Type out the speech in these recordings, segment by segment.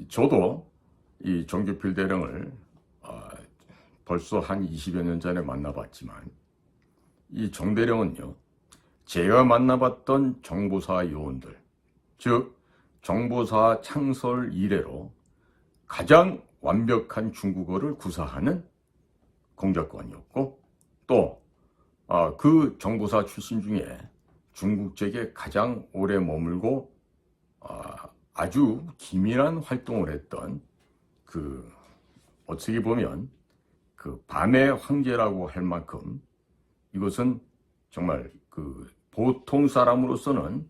저도 이 정규필 대령을 벌써 한 20여 년 전에 만나봤지만 이 정대령은요, 제가 만나봤던 정보사 요원들, 즉 정보사 창설 이래로 가장 완벽한 중국어를 구사하는 공작관이었고, 또 그 정보사 출신 중에 중국적에 가장 오래 머물고 아주 기민한 활동을 했던 어떻게 보면 밤의 황제라고 할 만큼 이것은 정말 보통 사람으로서는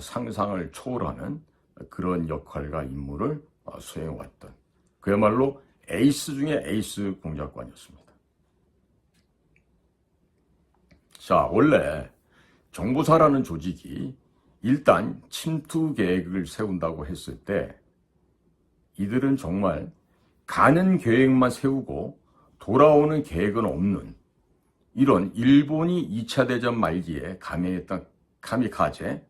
상상을 초월하는 그런 역할과 임무를 수행해왔던 그야말로 에이스 중에 에이스 공작관이었습니다. 자, 원래 정보사라는 조직이 일단 침투 계획을 세운다고 했을 때 이들은 정말 가는 계획만 세우고 돌아오는 계획은 없는 이런 일본이 2차 대전 말기에 감행했던 카미카제,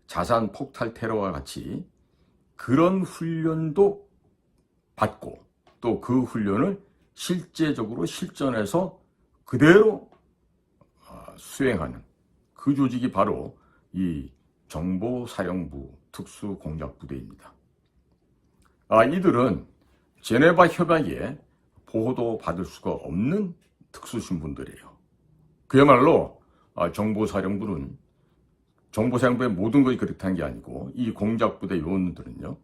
자산 폭탈 테러와 같이 그런 훈련도 받고 또 그 훈련을 실제적으로 실전에서 그대로 수행하는 그 조직이 바로 이 정보사령부 특수공작부대입니다. 이들은 제네바 협약에 보호도 받을 수가 없는 특수신분들이에요. 그야말로 정보사령부의 모든 것이 그렇다는 게 아니고 이 공작부대 요원들은요,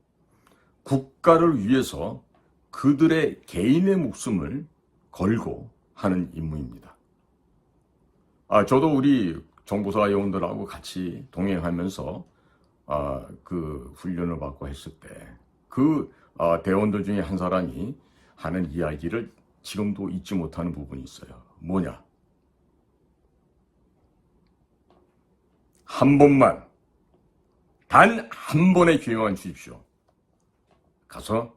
국가를 위해서 그들의 개인의 목숨을 걸고 하는 임무입니다. 저도 우리 정보사 요원들하고 같이 동행하면서 그 훈련을 받고 했을 때 대원들 중에 한 사람이 하는 이야기를 지금도 잊지 못하는 부분이 있어요. 뭐냐? 한 번만, 단 한 번의 기회만 주십시오. 가서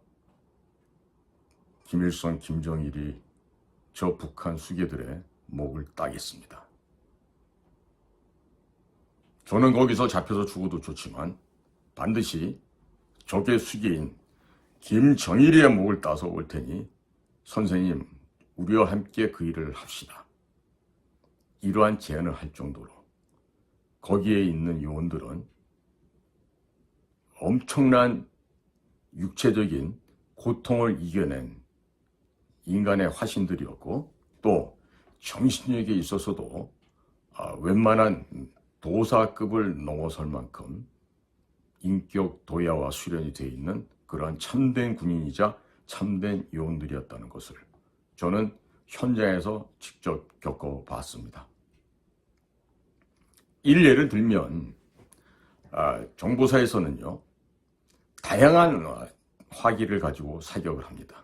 김일성, 김정일이 저 북한 수괴들의 목을 따겠습니다. 저는 거기서 잡혀서 죽어도 좋지만 반드시 적의 수괴인 김정일의 목을 따서 올 테니 선생님, 우리와 함께 그 일을 합시다. 이러한 제안을 할 정도로 거기에 있는 요원들은 엄청난 육체적인 고통을 이겨낸 인간의 화신들이었고, 또 정신력에 있어서도 웬만한 도사급을 넘어설 만큼 인격 도야와 수련이 되어 있는 그러한 참된 군인이자 참된 요원들이었다는 것을 저는 현장에서 직접 겪어봤습니다. 일례를 들면 정보사에서는요, 다양한 화기를 가지고 사격을 합니다.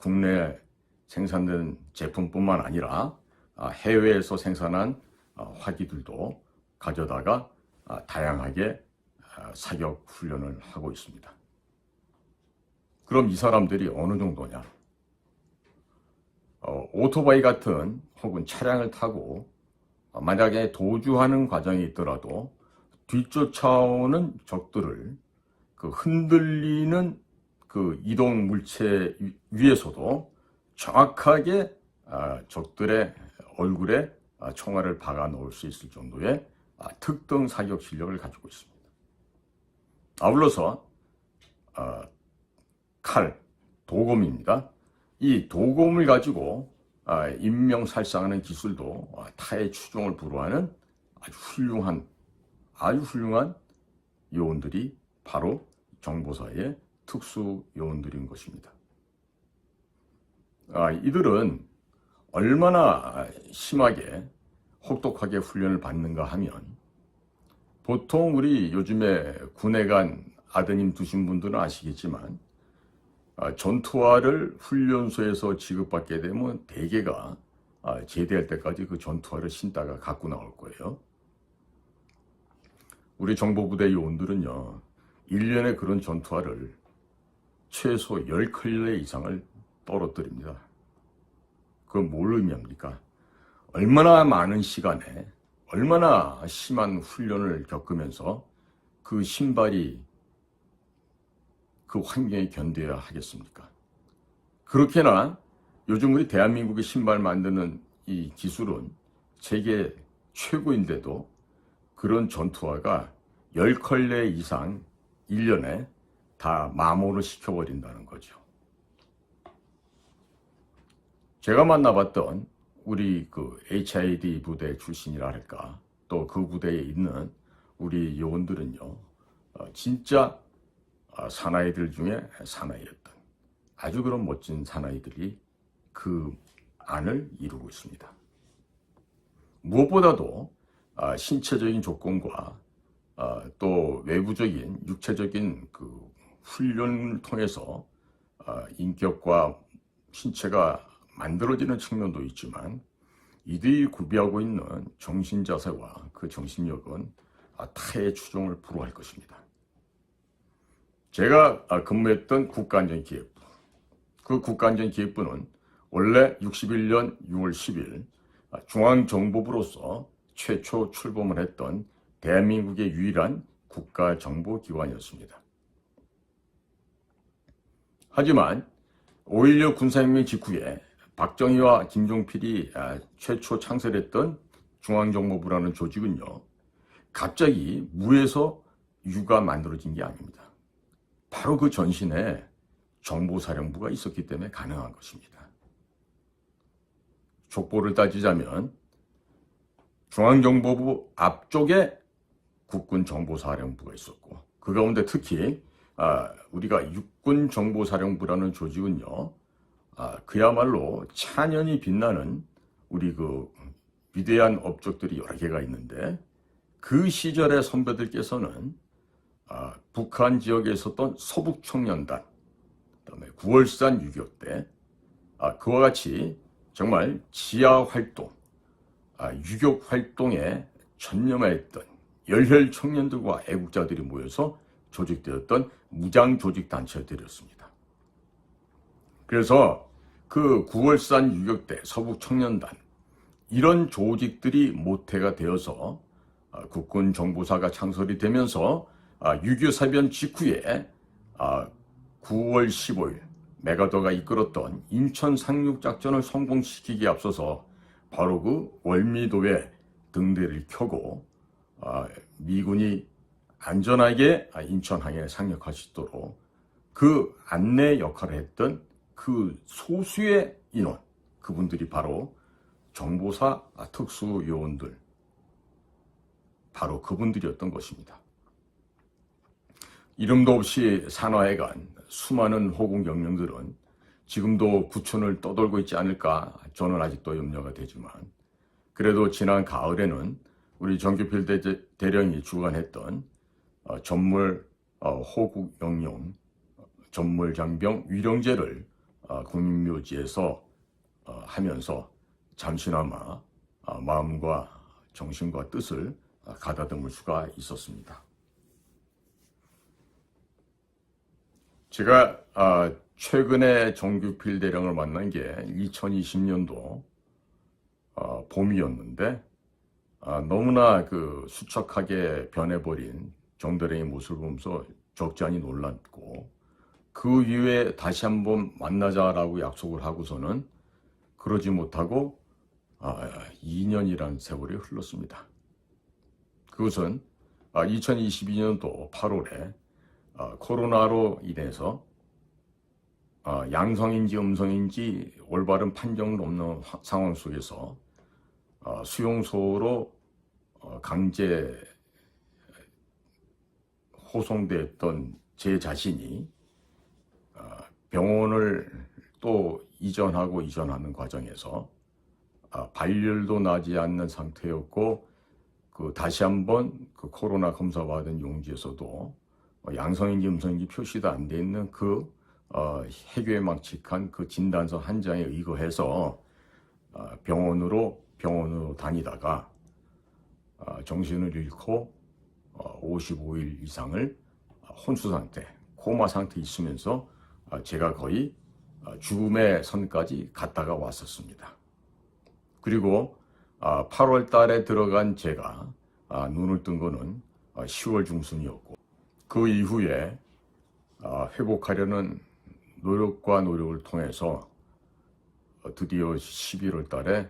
국내에 생산된 제품뿐만 아니라 해외에서 생산한 화기들도 가져다가 다양하게 사격 훈련을 하고 있습니다. 그럼 이 사람들이 어느 정도냐? 오토바이 같은 혹은 차량을 타고 만약에 도주하는 과정이 있더라도 뒤쫓아오는 적들을 흔들리는 이동 물체 위에서도 정확하게 적들의 얼굴에 총알을 박아 넣을 수 있을 정도의 특등 사격 실력을 가지고 있습니다. 아울러서 칼, 도검입니다. 이 도검을 가지고 인명살상하는 기술도 타의 추종을 불허하는 아주 훌륭한 요원들이 바로 정보사의 특수 요원들인 것입니다. 이들은 얼마나 심하게 혹독하게 훈련을 받는가 하면, 보통 우리 요즘에 군에 간 아드님 두신 분들은 아시겠지만 전투화를 훈련소에서 지급받게 되면 대개가 제대할 때까지 그 전투화를 신다가 갖고 나올 거예요. 우리 정보부대 요원들은요, 1년에 그런 전투화를 최소 10컬레 이상을 떨어뜨립니다. 그건 뭘 의미합니까? 얼마나 많은 시간에 얼마나 심한 훈련을 겪으면서 그 신발이 그 환경에 견뎌야 하겠습니까? 그렇게나 요즘 우리 대한민국의 신발 만드는 이 기술은 세계 최고인데도 그런 전투화가 10컬레 이상 1년에 다 마모를 시켜버린다는 거죠. 제가 만나봤던 우리 그 HID 부대 출신이라 할까, 또 그 부대에 있는 우리 요원들은요, 진짜 사나이들 중에 사나이였던 아주 그런 멋진 사나이들이 그 안을 이루고 있습니다. 무엇보다도 신체적인 조건과 또 외부적인 육체적인 그 훈련을 통해서 인격과 신체가 만들어지는 측면도 있지만 이들이 구비하고 있는 정신자세와 그 정신력은 타의 추종을 불허할 것입니다. 제가 근무했던 국가안전기획부, 그 국가안전기획부는 원래 61년 6월 10일 중앙정보부로서 최초 출범을 했던 대한민국의 유일한 국가정보기관이었습니다. 하지만 5.16 군사혁명 직후에 박정희와 김종필이 최초 창설했던 중앙정보부라는 조직은요, 갑자기 무에서 유가 만들어진 게 아닙니다. 바로 그 전신에 정보사령부가 있었기 때문에 가능한 것입니다. 족보를 따지자면 중앙정보부 앞쪽에 국군정보사령부가 있었고, 그 가운데 특히 우리가 육군정보사령부라는 조직은요, 그야말로 찬연히 빛나는 우리 그 위대한 업적들이 여러 개가 있는데, 그 시절의 선배들께서는 북한 지역에 있었던 서북청년단, 그다음에 9월산 유격대, 그와 같이 정말 지하 활동, 유격 활동에 전념했던 열혈 청년들과 애국자들이 모여서 조직되었던 무장 조직 단체들이었습니다. 그래서 그 9월산 유격대, 서북청년단, 이런 조직들이 모태가 되어서 국군정보사가 창설이 되면서 6.25 사변 직후에 9월 15일 메가더가 이끌었던 인천 상륙작전을 성공시키기에 앞서서 바로 그 월미도에 등대를 켜고 미군이 안전하게 인천항에 상륙할 수 있도록 그 안내 역할을 했던 그 소수의 인원, 그분들이 바로 정보사 특수요원들, 바로 그분들이었던 것입니다. 이름도 없이 산화해간 수많은 호국 영령들은 지금도 구천을 떠돌고 있지 않을까 저는 아직도 염려가 되지만, 그래도 지난 가을에는 우리 정규필 대령이 주관했던 전물 호국 영령 전물장병 위령제를 국민묘지에서 하면서 잠시나마 마음과 정신과 뜻을 가다듬을 수가 있었습니다. 제가 최근에 정규필 대령을 만난 게 2020년도 봄이었는데, 너무나 그 수척하게 변해버린 정대령의 모습을 보면서 적잖이 놀랐고, 그 이후에 다시 한번 만나자라고 약속을 하고서는 그러지 못하고 2년이라는 세월이 흘렀습니다. 그것은 2022년도 8월에 코로나로 인해서 양성인지 음성인지 올바른 판정은 없는 상황 속에서 수용소로 강제 호송됐던 제 자신이 병원을 또 이전하는 과정에서 발열도 나지 않는 상태였고, 그 다시 한번 그 코로나 검사 받은 용지에서도 양성인지 음성인지 표시도 안 돼 있는 그 해괴망측한 그 진단서 한 장에 의거해서 병원으로 다니다가 정신을 잃고 55일 이상을 혼수 상태, 코마 상태에 있으면서 제가 거의 죽음의 선까지 갔다가 왔었습니다. 그리고 8월 달에 들어간 제가 눈을 뜬 거는 10월 중순이었고, 그 이후에 회복하려는 노력과 노력을 통해서 드디어 11월 달에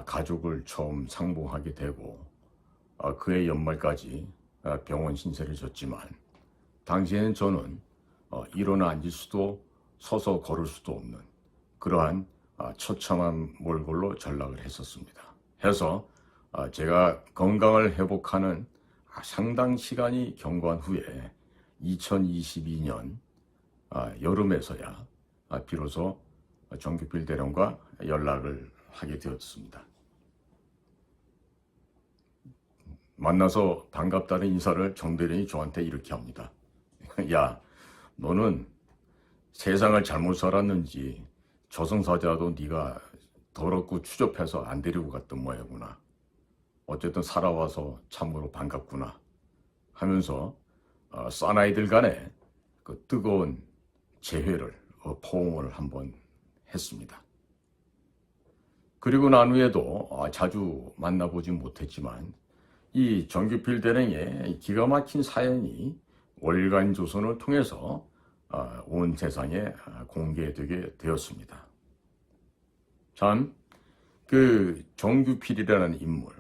가족을 처음 상봉하게 되고 그해 연말까지 병원 신세를 졌지만 당시에는 저는 일어나 앉을 수도 서서 걸을 수도 없는 그러한 처참한 몰골로 전락을 했었습니다. 해서 제가 건강을 회복하는 상당 시간이 경과한 후에 2022년 여름에서야 비로소 정규필 대령과 연락을 하게 되었습니다. 만나서 반갑다는 인사를 정대령이 저한테 이렇게 합니다. 야, 너는 세상을 잘못 살았는지 저승사자도 네가 더럽고 추접해서 안 데리고 갔던 모양이구나. 어쨌든 살아와서 참으로 반갑구나 하면서 사나이들 간에 그 뜨거운 재회를 포옹을 한번 했습니다. 그리고 난 후에도 자주 만나보지 못했지만 이 정규필 대령의 기가 막힌 사연이 월간조선을 통해서 온 세상에 공개되게 되었습니다. 참, 그 정규필이라는 인물,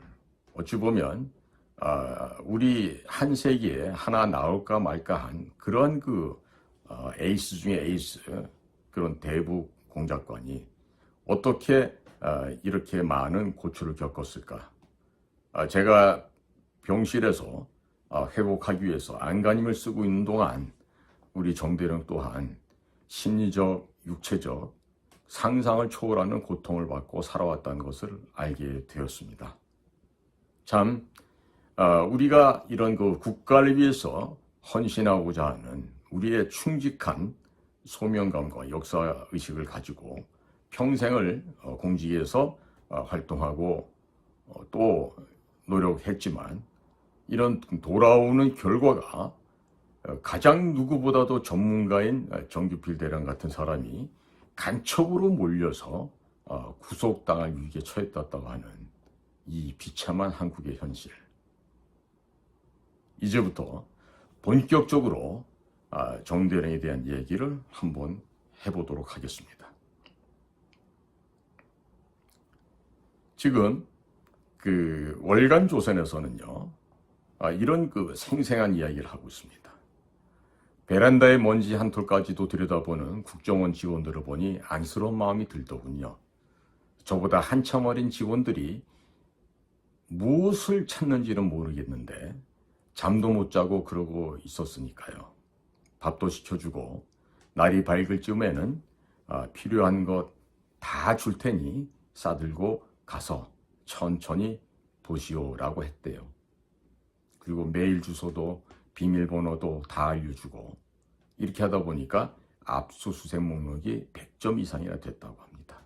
어찌 보면 우리 한 세기에 하나 나올까 말까 한 그런 에이스 중에 에이스, 그런 대북 공작관이 어떻게 이렇게 많은 고초를 겪었을까? 제가 병실에서 회복하기 위해서 안간힘을 쓰고 있는 동안 우리 정대령 또한 심리적, 육체적, 상상을 초월하는 고통을 받고 살아왔다는 것을 알게 되었습니다. 참, 우리가 이런 국가를 위해서 헌신하고자 하는 우리의 충직한 소명감과 역사의식을 가지고 평생을 공직에서 활동하고 또 노력했지만 이런 돌아오는 결과가 가장 누구보다도 전문가인 정규필 대령 같은 사람이 간첩으로 몰려서 구속당할 위기에 처했다고 하는 이 비참한 한국의 현실. 이제부터 본격적으로 정대령에 대한 얘기를 한번 해보도록 하겠습니다. 지금 월간조선에서는요, 이런 생생한 이야기를 하고 있습니다. 베란다의 먼지 한 톨까지도 들여다보는 국정원 직원들을 보니 안쓰러운 마음이 들더군요. 저보다 한참 어린 직원들이 무엇을 찾는지는 모르겠는데 잠도 못 자고 그러고 있었으니까요. 밥도 시켜주고 날이 밝을 쯤에는 필요한 것 다 줄 테니 싸들고 가서 천천히 보시오라고 했대요. 그리고 메일 주소도 비밀번호도 다 알려주고 이렇게 하다 보니까 압수수색 목록이 100점 이상이나 됐다고 합니다.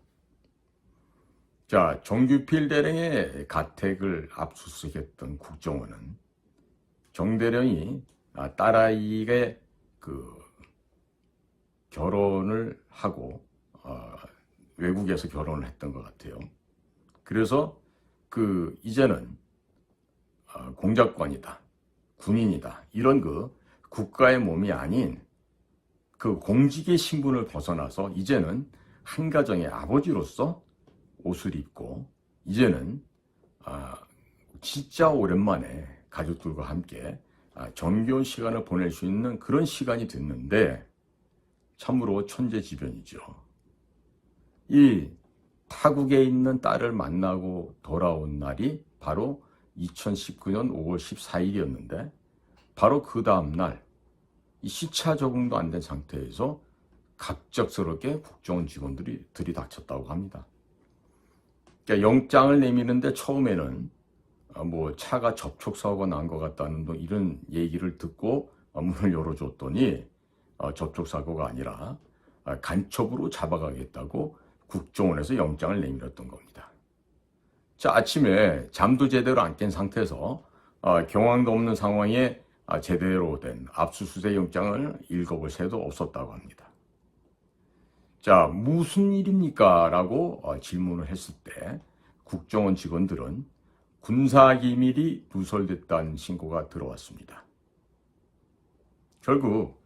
자, 정규필 대령의 가택을 압수수색했던 국정원은 정대령이 딸아이의 결혼을 하고 외국에서 결혼을 했던 것 같아요. 그래서 이제는 공작관이다, 군인이다, 이런 국가의 몸이 아닌 공직의 신분을 벗어나서 이제는 한 가정의 아버지로서 옷을 입고 이제는 진짜 오랜만에 가족들과 함께 정겨운 시간을 보낼 수 있는 그런 시간이 됐는데 참으로 천재지변이죠. 이 타국에 있는 딸을 만나고 돌아온 날이 바로 2019년 5월 14일이었는데 바로 그 다음날 이 시차 적응도 안 된 상태에서 갑작스럽게 국정원 직원들이 들이닥쳤다고 합니다. 그러니까 영장을 내미는데 처음에는 차가 접촉사고가 난 것 같다는 이런 얘기를 듣고 문을 열어줬더니 접촉사고가 아니라 간첩으로 잡아가겠다고 국정원에서 영장을 내밀었던 겁니다. 자, 아침에 잠도 제대로 안 깬 상태에서 경황도 없는 상황에 제대로 된 압수수색 영장을 읽어볼 새도 없었다고 합니다. 자, 무슨 일입니까? 라고 질문을 했을 때 국정원 직원들은 군사기밀이 누설됐다는 신고가 들어왔습니다. 결국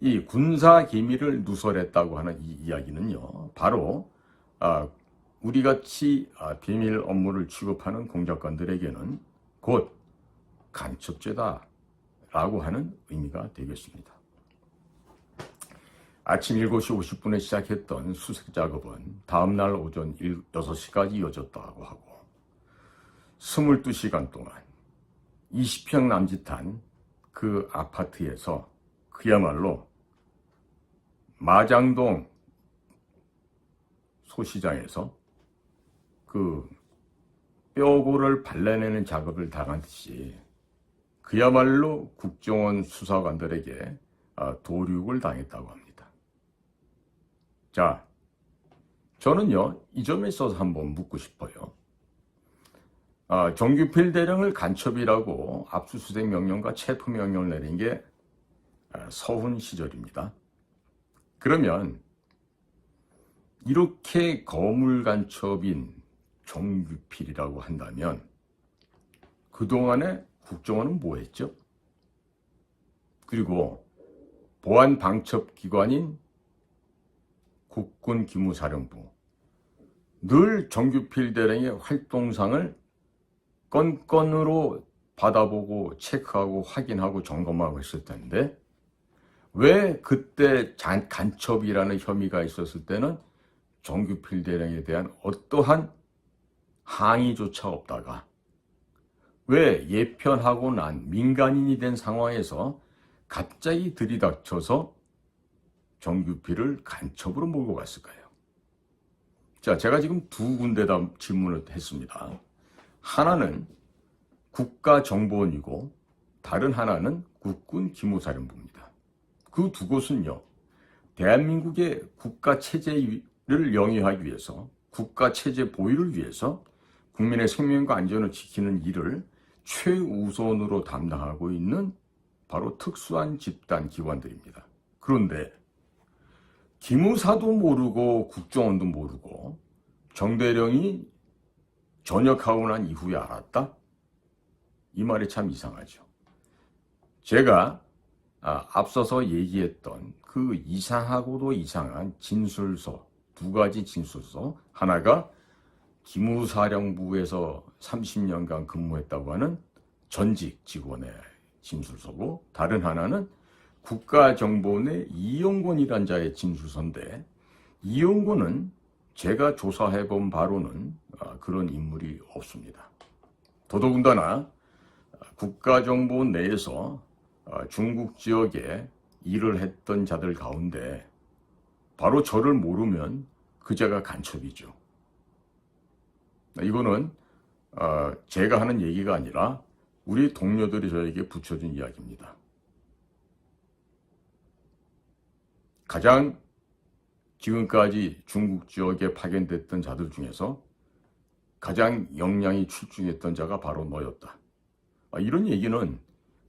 이 군사 기밀을 누설했다고 하는 이 이야기는요, 바로 우리 같이 비밀 업무를 취급하는 공작관들에게는 곧 간첩죄다라고 하는 의미가 되겠습니다. 아침 7시 50분에 시작했던 수색 작업은 다음날 오전 6시까지 이어졌다고 하고 22시간 동안 20평 남짓한 그 아파트에서 그야말로 마장동 소시장에서 그 뼈고를 발라내는 작업을 당한 듯이 그야말로 국정원 수사관들에게 도륙을 당했다고 합니다. 자, 저는요, 이 점에 있어서 한번 묻고 싶어요. 정규필 대령을 간첩이라고 압수수색 명령과 체포 명령을 내린 게 서훈 시절입니다. 그러면 이렇게 거물 간첩인 정규필이라고 한다면 그동안에 국정원은 뭐 했죠? 그리고 보안 방첩 기관인 국군 기무사령부, 늘 정규필 대령의 활동상을 건건으로 받아보고 체크하고 확인하고 점검하고 했을 텐데 왜 그때 간첩이라는 혐의가 있었을 때는 정규필 대령에 대한 어떠한 항의조차 없다가 왜 예편하고 난 민간인이 된 상황에서 갑자기 들이닥쳐서 정규필을 간첩으로 몰고 갔을까요? 자, 제가 지금 두 군데다 질문을 했습니다. 하나는 국가정보원이고 다른 하나는 국군 기무사령부입니다. 그 두 곳은요, 대한민국의 국가체제를 영위하기 위해서, 국가체제 보유를 위해서 국민의 생명과 안전을 지키는 일을 최우선으로 담당하고 있는 바로 특수한 집단 기관들입니다. 그런데 기무사도 모르고 국정원도 모르고 정대령이 전역하고 난 이후에 알았다? 이 말이 참 이상하죠. 제가 앞서서 얘기했던 그 이상하고도 이상한 진술서, 두 가지 진술서, 하나가 기무사령부에서 30년간 근무했다고 하는 전직 직원의 진술서고, 다른 하나는 국가정보원의 이용곤이란 자의 진술서인데, 이용곤은 제가 조사해본 바로는 그런 인물이 없습니다. 더더군다나 국가정보원 내에서 중국 지역에 일을 했던 자들 가운데 바로 저를 모르면 그 자가 간첩이죠. 이거는 제가 하는 얘기가 아니라 우리 동료들이 저에게 붙여준 이야기입니다. 가장 지금까지 중국 지역에 파견됐던 자들 중에서 가장 역량이 출중했던 자가 바로 너였다. 이런 얘기는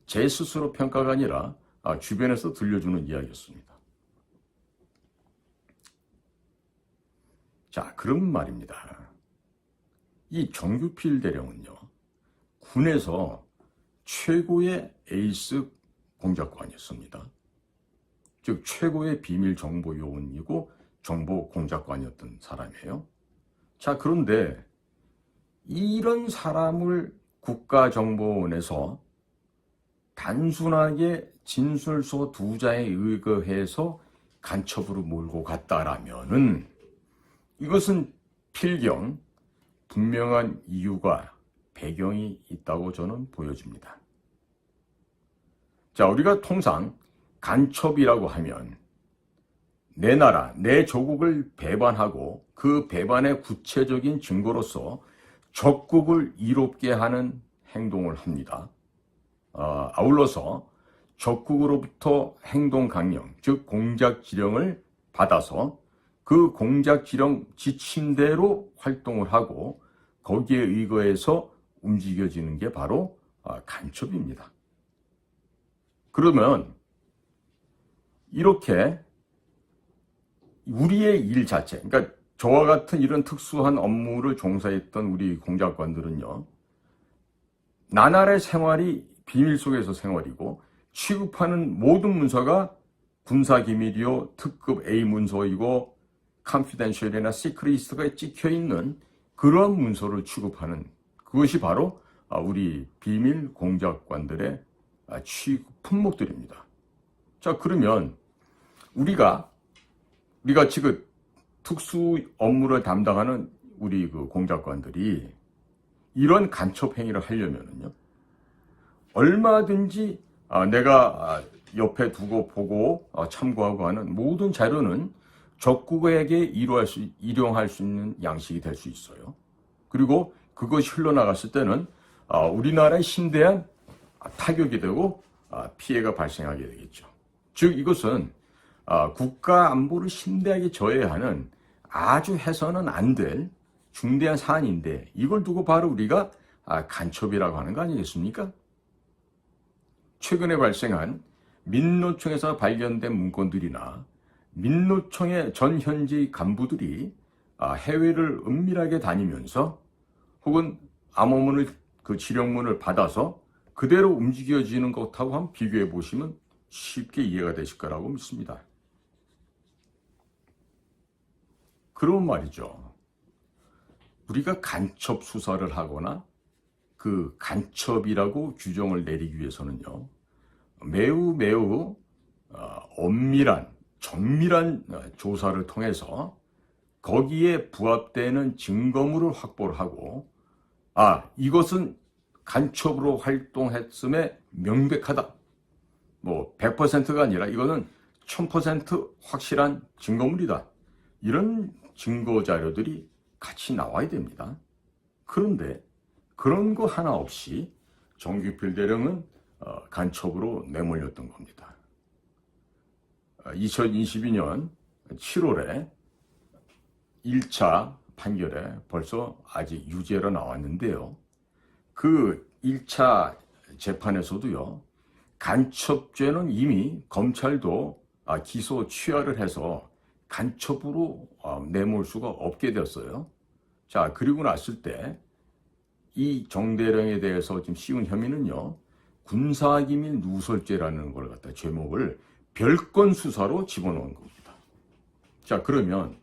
제 스스로 평가가 아니라 주변에서 들려주는 이야기였습니다. 자, 그럼 말입니다. 이 정규필 대령은요, 군에서 최고의 에이스 공작관이었습니다. 즉 최고의 비밀 정보 요원이고 정보 공작관이었던 사람이에요. 자, 그런데 이런 사람을 국가정보원에서 단순하게 진술서 두 자에 의거해서 간첩으로 몰고 갔다라면은 이것은 필경 분명한 이유가 배경이 있다고 저는 보여집니다. 자, 우리가 통상 간첩이라고 하면 내 나라, 내 조국을 배반하고 그 배반의 구체적인 증거로서 적국을 이롭게 하는 행동을 합니다. 아울러서 적국으로부터 행동 강령, 즉 공작 지령을 받아서 그 공작 지령 지침대로 활동을 하고 거기에 의거해서 움직여지는 게 바로 간첩입니다. 그러면 이렇게 우리의 일 자체, 그러니까 저와 같은 이런 특수한 업무를 종사했던 우리 공작관들은요, 나날의 생활이 비밀 속에서 생활이고 취급하는 모든 문서가 군사기밀이요 특급 A 문서이고 컨피덴셜이나 시크리스트가 찍혀있는 그러한 문서를 취급하는 그것이 바로 우리 비밀 공작관들의 취급 품목들입니다. 자, 그러면 우리가 지금 특수 업무를 담당하는 우리 그 공작관들이 이런 간첩 행위를 하려면은요, 얼마든지 내가 옆에 두고 보고 참고하고 하는 모든 자료는 적국에게 일용할 수 있는 양식이 될 수 있어요. 그리고 그것이 흘러나갔을 때는 우리나라의 심대한 타격이 되고 피해가 발생하게 되겠죠. 즉 이것은 국가 안보를 심대하게 저해하는 아주 해서는 안 될 중대한 사안인데 이걸 두고 바로 우리가 간첩이라고 하는 거 아니겠습니까? 최근에 발생한 민노총에서 발견된 문건들이나 민노총의 전 현지 간부들이 해외를 은밀하게 다니면서 혹은 암호문을 그 지령문을 받아서 그대로 움직여지는 것하고 한번 비교해 보시면 쉽게 이해가 되실 거라고 믿습니다. 그런 말이죠. 우리가 간첩 수사를 하거나 그 간첩이라고 규정을 내리기 위해서는요, 매우 엄밀한 정밀한 조사를 통해서 거기에 부합되는 증거물을 확보를 하고 이것은 간첩으로 활동했음에 명백하다. 뭐 100%가 아니라 이거는 1000% 확실한 증거물이다. 이런 증거 자료들이 같이 나와야 됩니다. 그런데 그런 거 하나 없이 정규필 대령은 간첩으로 내몰렸던 겁니다. 2022년 7월에 1차 판결에 벌써 아직 유죄로 나왔는데요. 그 1차 재판에서도요, 간첩죄는 이미 검찰도 기소 취하를 해서 간첩으로 내몰 수가 없게 되었어요. 자, 그리고 났을 때 이 정대령에 대해서 지금 씌운 혐의는요, 군사기밀 누설죄라는 걸 갖다 제목을 별건 수사로 집어넣은 겁니다. 자, 그러면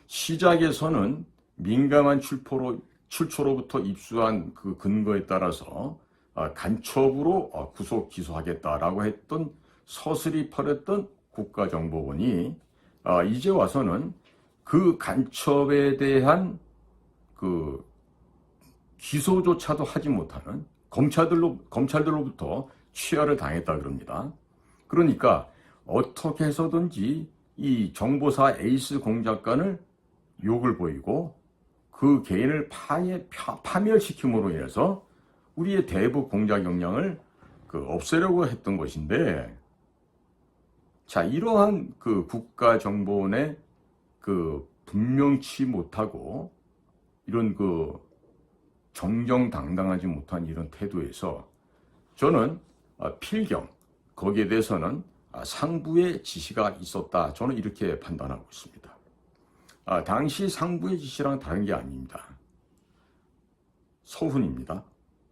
시작에서는 민감한 출처로부터 입수한 그 근거에 따라서 간첩으로 구속 기소하겠다라고 했던 서슬이 펄했던 국가정보원이 이제 와서는 그 간첩에 대한 그 기소조차도 하지 못하는 검찰들로부터 취하를 당했다 그럽니다. 그러니까 어떻게 해서든지 이 정보사 에이스 공작관을 욕을 보이고 그 개인을 파멸시킴으로 인해서 우리의 대북 공작 역량을 없애려고 했던 것인데, 자, 이러한 그 국가정보원의 그 분명치 못하고 이런 그 정정당당하지 못한 이런 태도에서 저는 필경, 거기에 대해서는 상부의 지시가 있었다. 저는 이렇게 판단하고 있습니다. 당시 상부의 지시랑 다른 게 아닙니다. 서훈입니다.